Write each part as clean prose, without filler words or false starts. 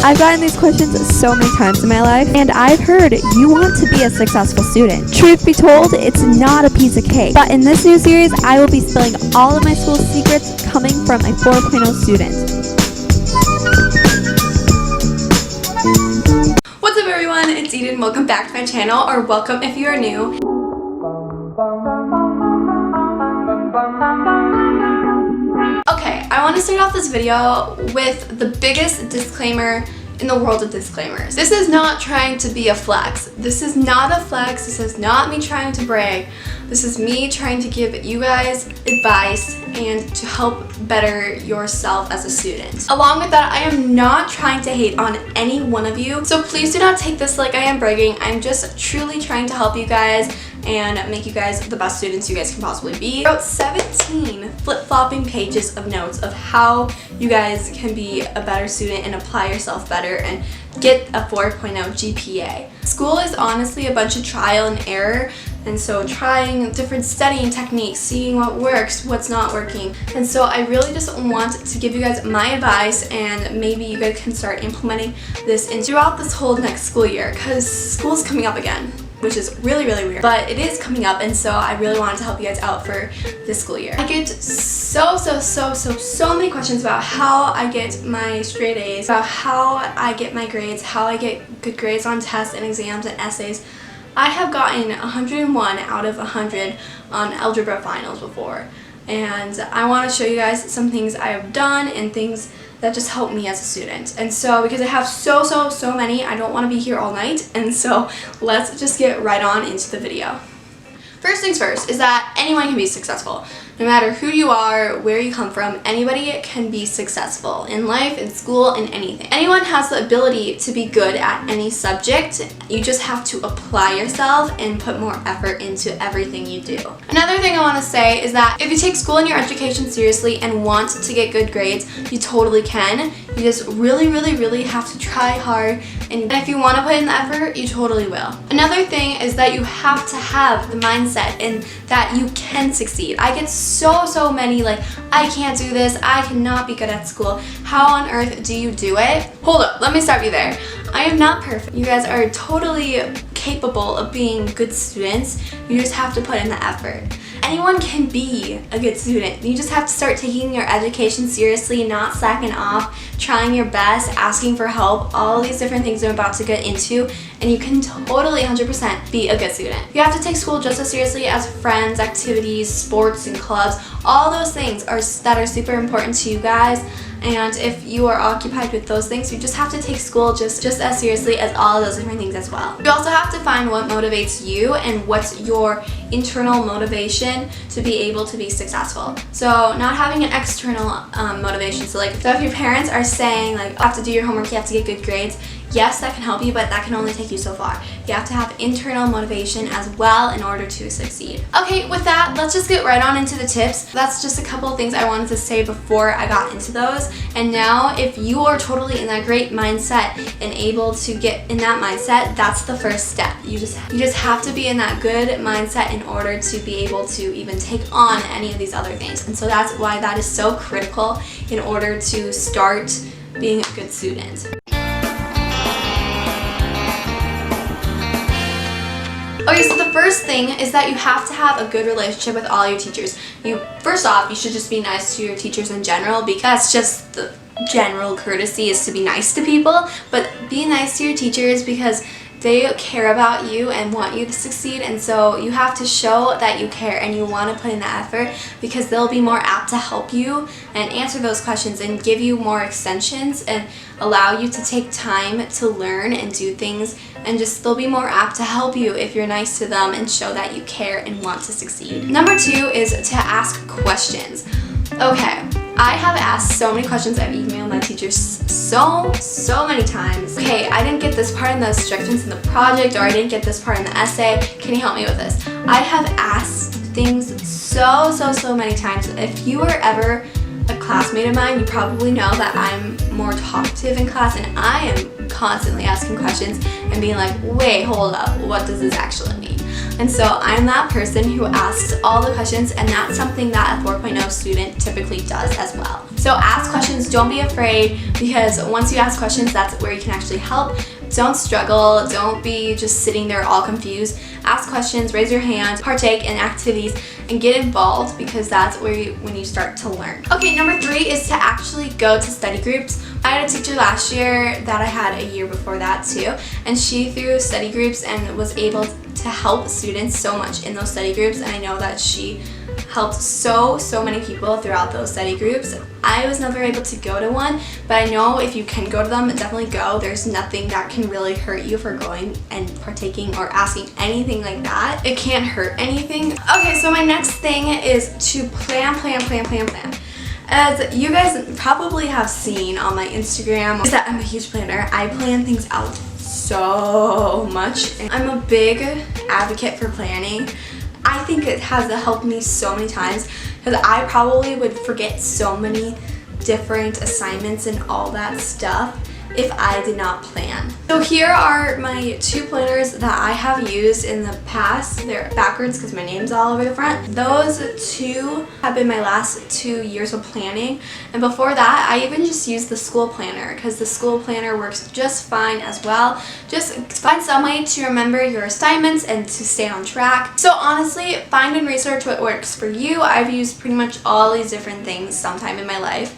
I've gotten these questions so many times in my life, and I've heard you want to be a successful student. Truth be told, it's not a piece of cake. But in this new series, I will be spilling all of my school secrets coming from a 4.0 student. What's up everyone, it's Eden. Welcome back to my channel, or welcome if you are new. Okay, I want to start off this video with the biggest disclaimer in the world of disclaimers. This is not trying to be a flex. This is not a flex. This is not me trying to brag. This is me trying to give you guys advice and to help better yourself as a student. Along with that, I am not trying to hate on any one of you, so please do not take this like I am bragging. I'm just truly trying to help you guys and make you guys the best students you guys can possibly be. I wrote 17 flip-flopping pages of notes of how you guys can be a better student and apply yourself better and get a 4.0 GPA. School is honestly a bunch of trial and error, and so trying different studying techniques, seeing what works, what's not working. And so I really just want to give you guys my advice, and maybe you guys can start implementing this throughout this whole next school year, because school's coming up again, which is really weird, but it is coming up, and so I really wanted to help you guys out for this school year. I get so many questions about how I get my straight A's, about how I get my grades, how I get good grades on tests and exams and essays. I have gotten 101 out of 100 on algebra finals before, and I want to show you guys some things I have done and things that just help me as a student. And so because I have so many, I don't want to be here all night, and so let's just get right on into the video. First things first is that anyone can be successful. No matter who you are, where you come from, anybody can be successful in life, in school, in anything. Anyone has the ability to be good at any subject. You just have to apply yourself and put more effort into everything you do. Another thing I want to say is that if you take school and your education seriously and want to get good grades, you totally can. You just really have to try hard, and if you want to put in the effort, you totally will. Another thing is that you have to have the mindset and that you can succeed. I get so many like, I can't do this, I cannot be good at school. How on earth do you do it? Hold up, let me stop you there. I am not perfect. You guys are totally capable of being good students. You just have to put in the effort. Anyone can be a good student. You just have to start taking your education seriously, not slacking off, trying your best, asking for help, all these different things I'm about to get into, and you can totally 100% be a good student. You have to take school just as seriously as friends, activities, sports, and clubs. All those things that are super important to you guys. And if you are occupied with those things, you just have to take school just as seriously as all of those different things as well. You also have to find what motivates you and what's your internal motivation to be able to be successful. So not having an external motivation. So if your parents are saying like, you have to do your homework, you have to get good grades, yes, that can help you, but that can only take you so far. You have to have internal motivation as well in order to succeed. Okay, with that, let's just get right on into the tips. That's just a couple of things I wanted to say before I got into those. And now, if you are totally in that great mindset and able to get in that mindset, that's the first step. You just have to be in that good mindset in order to be able to even take on any of these other things. And so that's why that is so critical in order to start being a good student. Okay, so the first thing is that you have to have a good relationship with all your teachers. First off, you should just be nice to your teachers in general, because that's just the general courtesy, is to be nice to people. But be nice to your teachers because they care about you and want you to succeed, and so you have to show that you care and you want to put in the effort, because they'll be more apt to help you and answer those questions and give you more extensions and allow you to take time to learn and do things, and just they'll be more apt to help you if you're nice to them and show that you care and want to succeed. Number 2 is to ask questions. Okay, I have asked so many questions. I've emailed my teachers so many times. Okay, I didn't get this part in the instructions in the project, or I didn't get this part in the essay. Can you help me with this? I have asked things so many times. If you were ever a classmate of mine, you probably know that I'm more talkative in class, and I am constantly asking questions and being like, wait, hold up, what does this actually mean? And so I'm that person who asks all the questions, and that's something that a 4.0 student typically does as well. So ask questions, don't be afraid, because once you ask questions, that's where you can actually help. Don't struggle, don't be just sitting there all confused. Ask questions, raise your hand, partake in activities, and get involved, because that's where when you start to learn. Okay, number 3 is to actually go to study groups. I had a teacher last year that I had a year before that too, and she threw study groups and was able to help students so much in those study groups, and I know that she helped so many people throughout those study groups. I was never able to go to one, but I know if you can go to them, definitely go. There's nothing that can really hurt you for going and partaking or asking anything like that. It can't hurt anything. Okay, so my next thing is to plan. As you guys probably have seen on my Instagram, is that I'm a huge planner. I plan things out so much. And I'm a big advocate for planning. I think it has helped me so many times, because I probably would forget so many different assignments and all that stuff if I did not plan. So here are my 2 planners that I have used in the past. They're backwards because my name's all over the front. Those 2 have been my last 2 years of planning, and before that I even just used the school planner, because the school planner works just fine as well. Just find some way to remember your assignments and to stay on track. So honestly, find and research what works for you. I've used pretty much all these different things sometime in my life.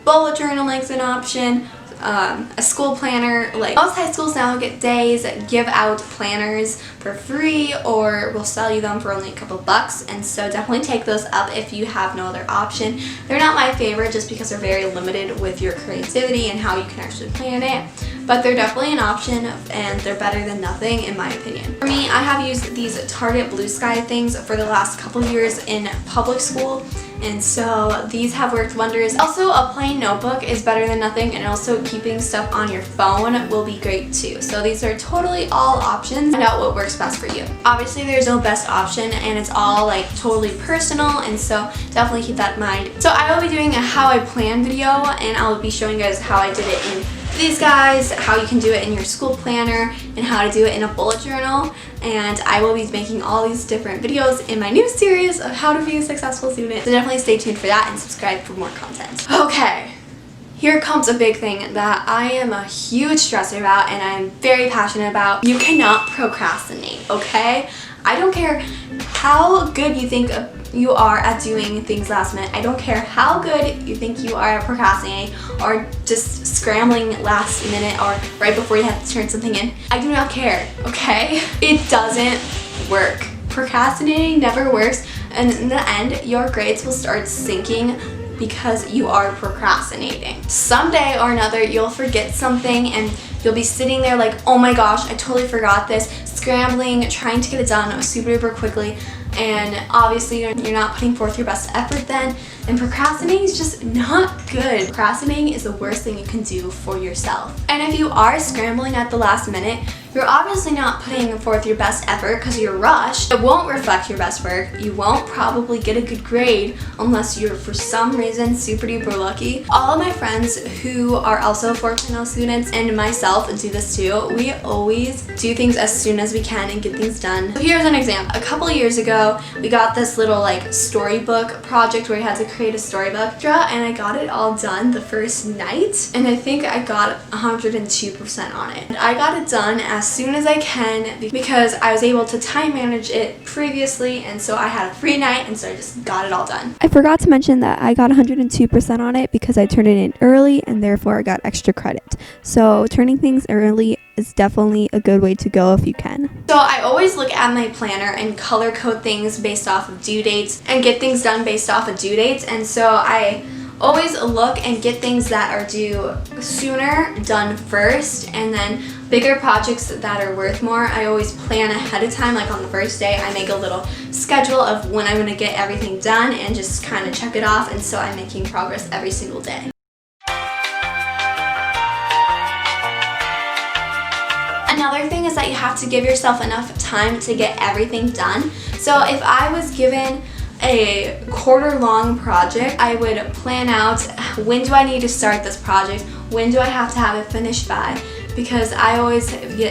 Bullet journaling's an option. A school planner. Like most high schools now get days that give out planners for free, or will sell you them for only a couple bucks, and so definitely take those up if you have no other option. They're not my favorite just because they're very limited with your creativity and how you can actually plan it, but they're definitely an option, and they're better than nothing in my opinion. For me, I have used these Target Blue Sky things for the last couple years in public school, and so these have worked wonders. Also, a plain notebook is better than nothing, and also keeping stuff on your phone will be great too. So these are totally all options. Find out what works best for you. Obviously, there's no best option, and it's all like totally personal, and so definitely keep that in mind. So I will be doing a how I plan video, and I'll be showing you guys how I did it in these guys, how you can do it in your school planner, and how to do it in a bullet journal. And I will be making all these different videos in my new series of how to be a successful student. So definitely stay tuned for that and subscribe for more content. Okay, here comes a big thing that I am a huge stressor about and I'm very passionate about. You cannot procrastinate, okay? I don't care how good you think you are at doing things last minute. I don't care how good you think you are at procrastinating or just scrambling last minute or right before you have to turn something in. I do not care, okay? It doesn't work. Procrastinating never works, and in the end, your grades will start sinking because you are procrastinating. Someday or another, you'll forget something and you'll be sitting there like, oh my gosh, I totally forgot this, scrambling, trying to get it done super duper quickly, and obviously you're not putting forth your best effort then, and procrastinating is just not good. Procrastinating is the worst thing you can do for yourself. And if you are scrambling at the last minute, you're obviously not putting forth your best effort because you're rushed. It won't reflect your best work. You won't probably get a good grade unless you're for some reason super duper lucky. All of my friends who are also 4.0 students and myself do this too. We always do things as soon as we can and get things done. So here's an example. A couple years ago, we got this little like storybook project where we had to create a storybook, and I got it all done the first night, and I think I got 102% on it. And I got it done as soon as I can because I was able to time manage it previously, and so I had a free night, and so I just got it all done. I forgot to mention that I got 102% on it because I turned it in early and therefore I got extra credit. So turning things early is definitely a good way to go if you can. So I always look at my planner and color code things based off of due dates and get things done based off of due dates, and so I always look and get things that are due sooner done first, and then bigger projects that are worth more, I always plan ahead of time. Like on the first day, I make a little schedule of when I'm going to get everything done and just kind of check it off, and so I'm making progress every single day. Another thing is that you have to give yourself enough time to get everything done. So if I was given a quarter-long project, I would plan out when do I need to start this project, when do I have to have it finished by, because I always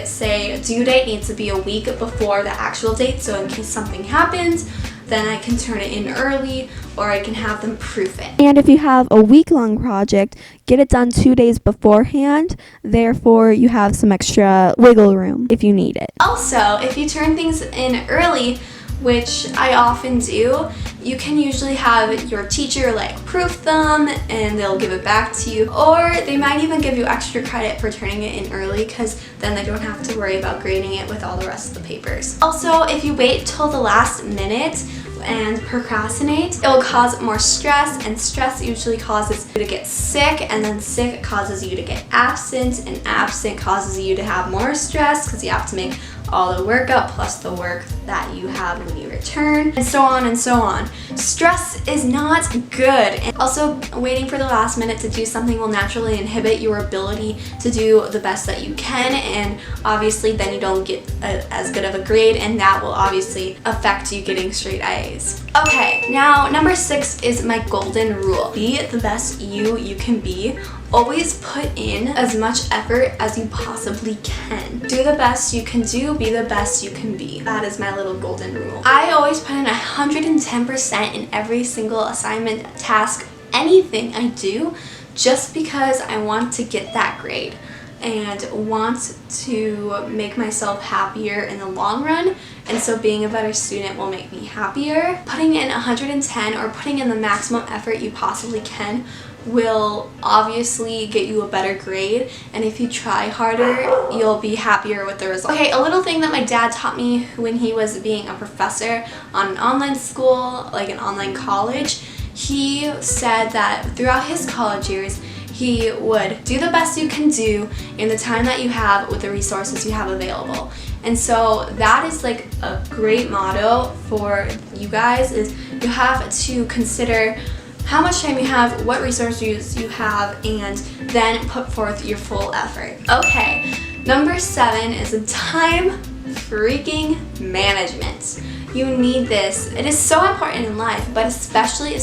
say due date needs to be a week before the actual date, so in case something happens, then I can turn it in early, or I can have them proof it. And if you have a week-long project, get it done 2 days beforehand. Therefore, you have some extra wiggle room if you need it. Also, if you turn things in early, which I often do, you can usually have your teacher like proof them and they'll give it back to you, or they might even give you extra credit for turning it in early because then they don't have to worry about grading it with all the rest of the papers. Also, if you wait till the last minute and procrastinate, it will cause more stress, and stress usually causes you to get sick, and then sick causes you to get absent, and absent causes you to have more stress because you have to make all the work up plus the work that you have when you return, and so on and so on. Stress is not good. And also, waiting for the last minute to do something will naturally inhibit your ability to do the best that you can, and obviously then you don't get as good of a grade, and that will obviously affect you getting straight A's. Okay, now number 6 is my golden rule. Be the best you can be. Always put in as much effort as you possibly can. Do the best you can do, be the best you can be. That is my little golden rule. I always put in 110% in every single assignment, task, anything I do, just because I want to get that grade and want to make myself happier in the long run. And so being a better student will make me happier. Putting in 110 or putting in the maximum effort you possibly can will obviously get you a better grade, and if you try harder, you'll be happier with the result. Okay, a little thing that my dad taught me when he was being a professor on an online school, like an online college, he said that throughout his college years, he would do the best you can do in the time that you have with the resources you have available. And so that is like a great motto for you guys, is you have to consider how much time you have, what resources you have, and then put forth your full effort. Okay, number 7 is time freaking management. You need this. It is so important in life, but especially in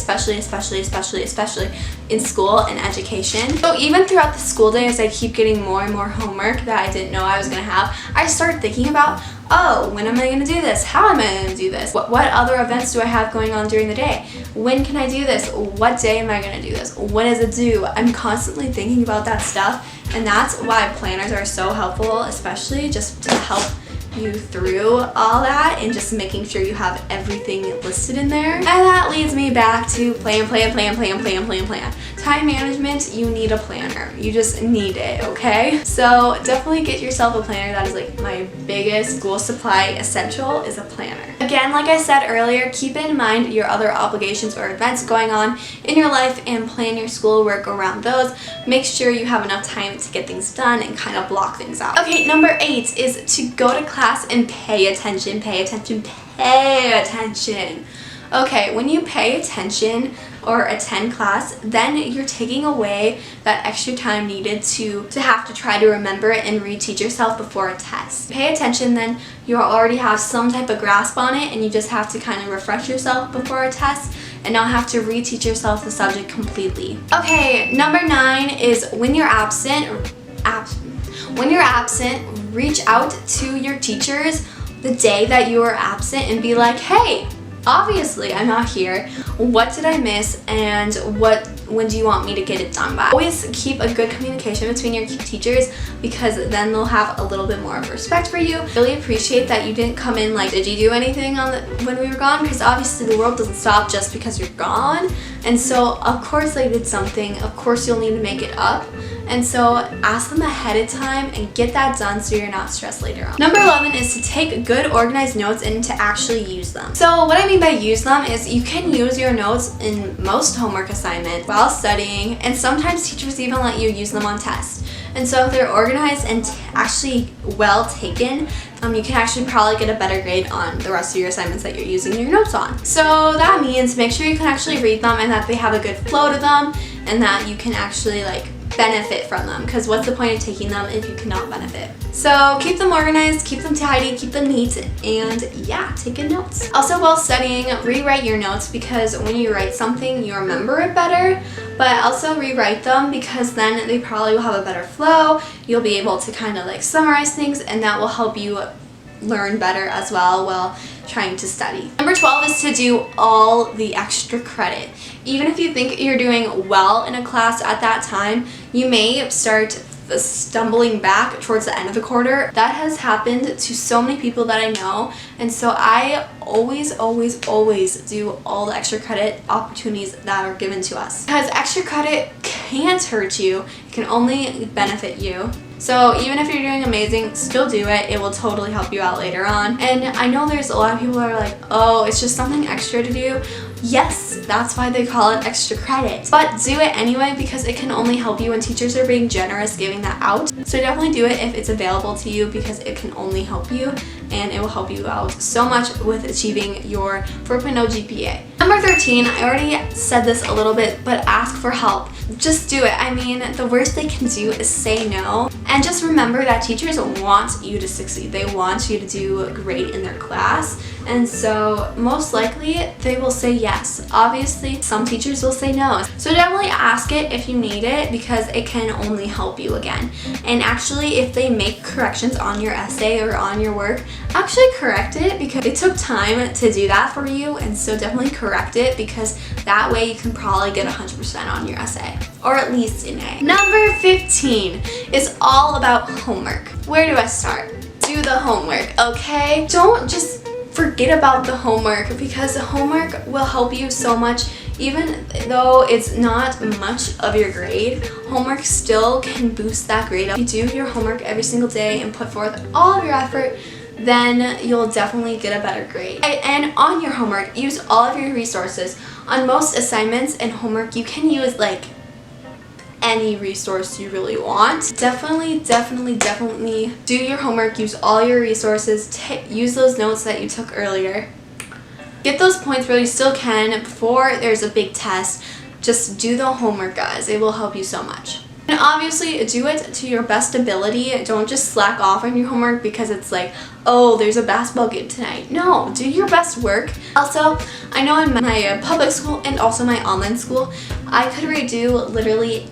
school and education. So even throughout the school day, as I keep getting more and more homework that I didn't know I was gonna have, I started thinking about, oh, when am I gonna do this? How am I gonna do this? What other events do I have going on during the day? When can I do this? What day am I gonna do this? When is it due? I'm constantly thinking about that stuff, and that's why planners are so helpful, especially just to help you through all that and just making sure you have everything listed in there. And that leads me back to plan. Time management, you need a planner. You just need it, okay? So definitely get yourself a planner. That is like my biggest school supply essential, is a planner. Again, like I said earlier, keep in mind your other obligations or events going on in your life and plan your schoolwork around those. Make sure you have enough time to get things done and kind of block things out. Okay, number 8 is to go to class and pay attention. Okay, when you pay attention or attend class, then you're taking away that extra time needed to have to try to remember it and reteach yourself before a test. Pay attention, then you already have some type of grasp on it, and you just have to kind of refresh yourself before a test and not have to reteach yourself the subject completely. Okay, number 9 is when you're absent, reach out to your teachers the day that you are absent and be like, hey, obviously I'm not here. What did I miss, and when do you want me to get it done by? Always keep a good communication between your teachers, because then they'll have a little bit more of respect for you. Really appreciate that you didn't come in like, did you do anything when we were gone? Because obviously the world doesn't stop just because you're gone. And so of course they did something. Of course you'll need to make it up. And so ask them ahead of time and get that done so you're not stressed later on. Number 11 is to take good organized notes and to actually use them. So what I mean by use them is you can use your notes in most homework assignments while studying, and sometimes teachers even let you use them on tests. And so if they're organized and actually well taken, you can actually probably get a better grade on the rest of your assignments that you're using your notes on. So that means make sure you can actually read them and that they have a good flow to them and that you can actually like benefit from them, because what's the point of taking them if you cannot benefit? So keep them organized, keep them tidy, keep them neat, and yeah, take good notes. Also, while studying, rewrite your notes, because when you write something, you remember it better, but also rewrite them because then they probably will have a better flow. You'll be able to kind of like summarize things, and that will help you learn better as well while trying to study. Number 12 is to do all the extra credit. Even if you think you're doing well in a class at that time, you may start stumbling back towards the end of the quarter. That has happened to so many people that I know, and so I always do all the extra credit opportunities that are given to us, because extra credit can't hurt you, it can only benefit you. So even if you're doing amazing, still do it. It will totally help you out later on. And I know there's a lot of people that are like, oh, it's just something extra to do. Yes, that's why they call it extra credit. But do it anyway, because it can only help you, and teachers are being generous giving that out. So definitely do it if it's available to you, because it can only help you, and it will help you out so much with achieving your 4.0 GPA. Number 13, I already said this a little bit, but ask for help. Just do it. I mean, the worst they can do is say no. And just remember that teachers want you to succeed. They want you to do great in their class. And so most likely they will say yes. Obviously, some teachers will say no. So definitely ask it if you need it, because it can only help you again. And actually, if they make corrections on your essay or on your work, actually correct it, because it took time to do that for you. And so definitely correct it, because that way you can probably get 100% on your essay, or at least an A. Number 15 is all about homework. Where do I start? Do the homework, okay? Don't just forget about the homework, because the homework will help you so much. Even though it's not much of your grade, homework still can boost that grade up. If you do your homework every single day and put forth all of your effort, then you'll definitely get a better grade. And on your homework, use all of your resources. On most assignments and homework, you can use like any resource you really want. Definitely do your homework, use all your resources, use those notes that you took earlier. Get those points where you still can before there's a big test. Just do the homework, guys. It will help you so much. And obviously, do it to your best ability. Don't just slack off on your homework because it's like, oh, there's a basketball game tonight. No, do your best work. Also, I know in my public school and also my online school, I could redo literally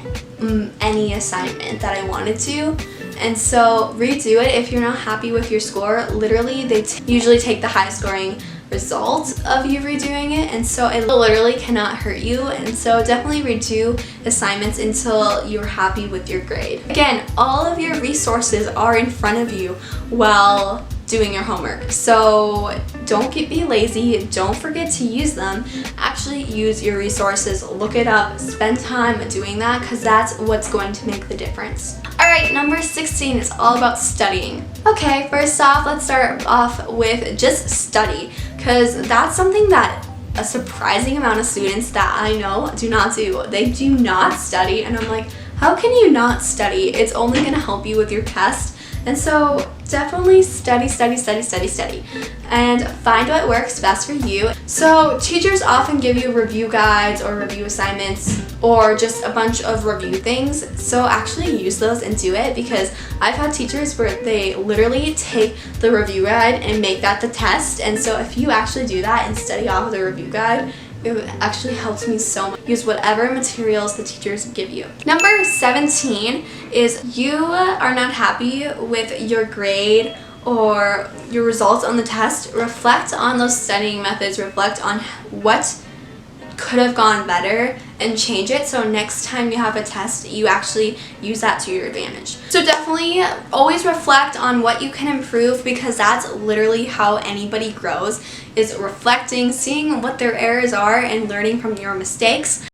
any assignment that I wanted to. And so redo it if you're not happy with your score. Literally, they usually take the highest scoring result of you redoing it, and so it literally cannot hurt you. And so definitely redo assignments until you're happy with your grade. Again, all of your resources are in front of you while doing your homework, so don't be lazy. Don't forget to use them. Actually use your resources, look it up, spend time doing that, because that's what's going to make the difference. Alright, number 16 is all about studying. Okay, first off, let's start off with just study, because that's something that a surprising amount of students that I know do not do. They do not study, and I'm like, how can you not study? It's only going to help you with your test. And so definitely study, and find what works best for you. So teachers often give you review guides or review assignments or just a bunch of review things. So actually use those and do it, because I've had teachers where they literally take the review guide and make that the test. And so if you actually do that and study off of the review guide, it actually helps me so much. Use whatever materials the teachers give you. Number 17 is you are not happy with your grade or your results on the test. Reflect on those studying methods. Reflect on what could have gone better and change it, so next time you have a test, you actually use that to your advantage. So definitely always reflect on what you can improve, because that's literally how anybody grows, is reflecting, seeing what their errors are, and learning from your mistakes.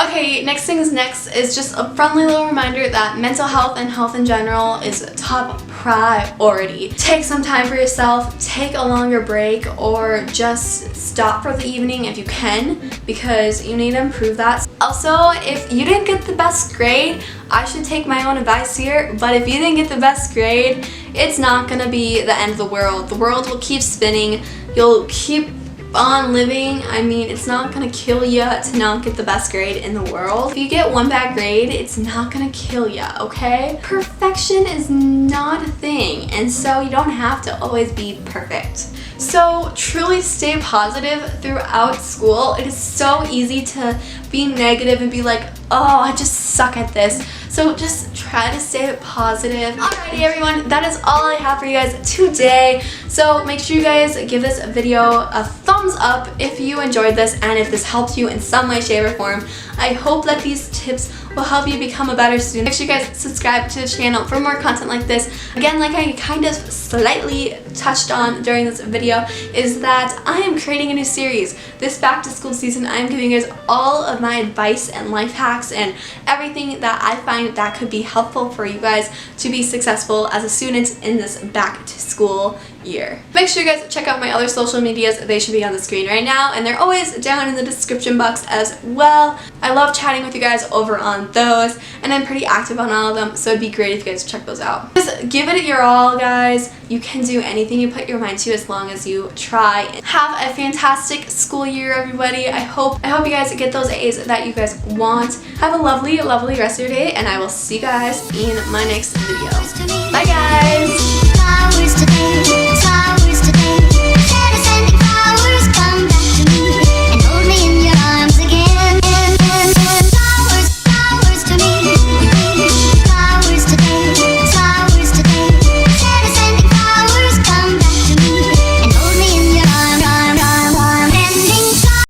Okay, next is just a friendly little reminder that mental health and health in general is top priority. Take some time for yourself, take a longer break, or just stop for the evening if you can, because you need to improve that. Also, if you didn't get the best grade, I should take my own advice here, but if you didn't get the best grade, it's not gonna be the end of the world. The world will keep spinning, you'll keep on living. I mean, it's not gonna kill you to not get the best grade in the world. If you get one bad grade, it's not gonna kill you, okay? Perfection is not a thing, and so you don't have to always be perfect. So truly stay positive throughout school. It is so easy to be negative and be like, oh, I just suck at this. So just try to stay positive. Alrighty everyone, that is all I have for you guys today. So make sure you guys give this video a thumbs up if you enjoyed this and if this helped you in some way, shape, or form. I hope that these tips will help you become a better student. Make sure you guys subscribe to the channel for more content like this. Again, like I kind of slightly touched on during this video, is that I am creating a new series. This back to school season, I am giving you guys all of my advice and life hacks and everything that I find that could be helpful for you guys to be successful as a student in this back to school year. Make sure you guys check out my other social medias. They should be on the screen right now, and they're always down in the description box as well. I love chatting with you guys over on those, and I'm pretty active on all of them, so it'd be great if you guys check those out. Just give it your all, guys. You can do anything you put your mind to as long as you try. Have a fantastic school year, everybody. I hope you guys get those A's that you guys want. Have a lovely rest of your day, and I will see you guys in my next video. Bye, guys.